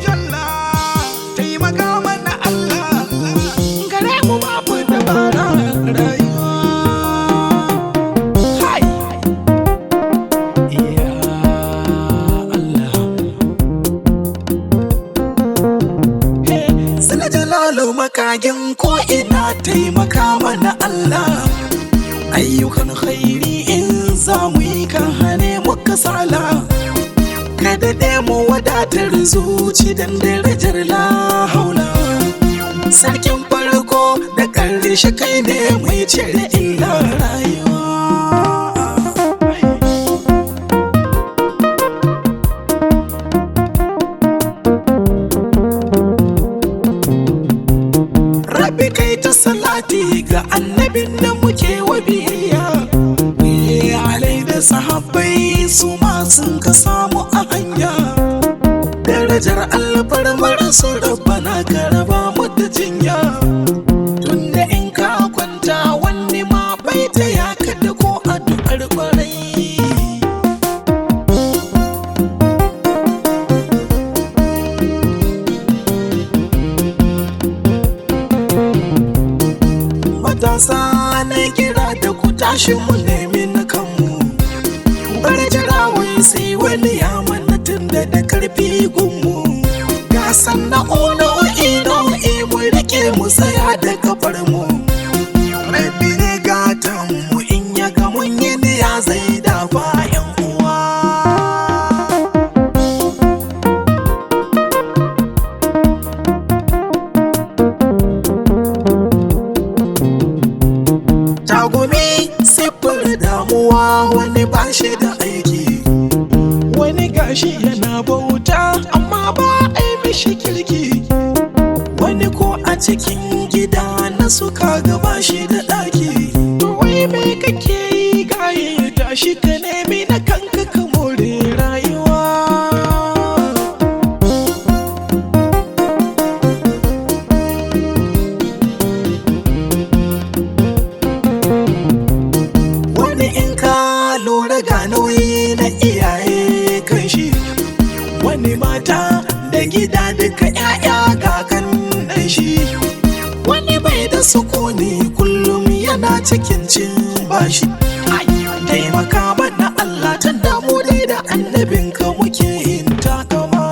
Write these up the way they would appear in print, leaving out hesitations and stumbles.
Jalla taimaka mana Allah, gare mu babu dabara rayuwa. Hai ya Allah, Sala Jalalu makagin ko ina taimaka mana Allah. Ayyukan khairi in za mu yi ka hane mu kasala, ka daɗe mu wadatar zuci dan darajar la haula. Sarkin farko da ƙarshe kai ne mai cire illa rayuwa. Rabbi kai ta salati ga annabin da muke wa biyayya, alai da sahabbai su ma sun ka samu a hanya. Darajar alfarmar su rabbana ka raba mu da jinya, tunda in ka kwanta wani ma bai ta ya kada ko addu'ar kwarai. Matasa na kira da ku tashi mu nemi na kanmu, bar jirawai sai wani ya mana tunda da karfi gunmu. Ga sana'o'i nau'i mu rike mu tsaya da kafar mu, rabbi ne gatan mu in ya ga mun yi ya zai dafa yan uwa. Tagumi siffar damuwa, wani bashi da aiki, wani gashi yana bauta amma ba a yi mishi kirki, wani ko a cikin gida na suka gaba shi da ɗaki. To wai me kake yi gaye tashi ka nemi na kanka ka more rayuwa. Wani in ka lura ga nauyi na iyaye kan shi, wani mata da gida duka 'ya'ya kakan nan shi, wani bai da sukuni kullum yana cikin cin bashi. Taimaka mana Allah ta damu dai da annabinka muke yin takama.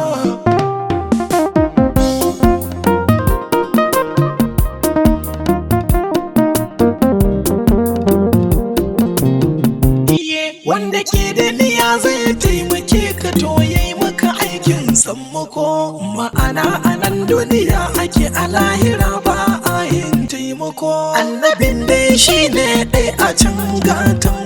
Wanda ke da niyya zai taimake ka to yayi maka aikin sammako, ma'ana a nan duniya ake a lahira ba a yin taimako. Annabin dai shi ne ɗaya a can gatan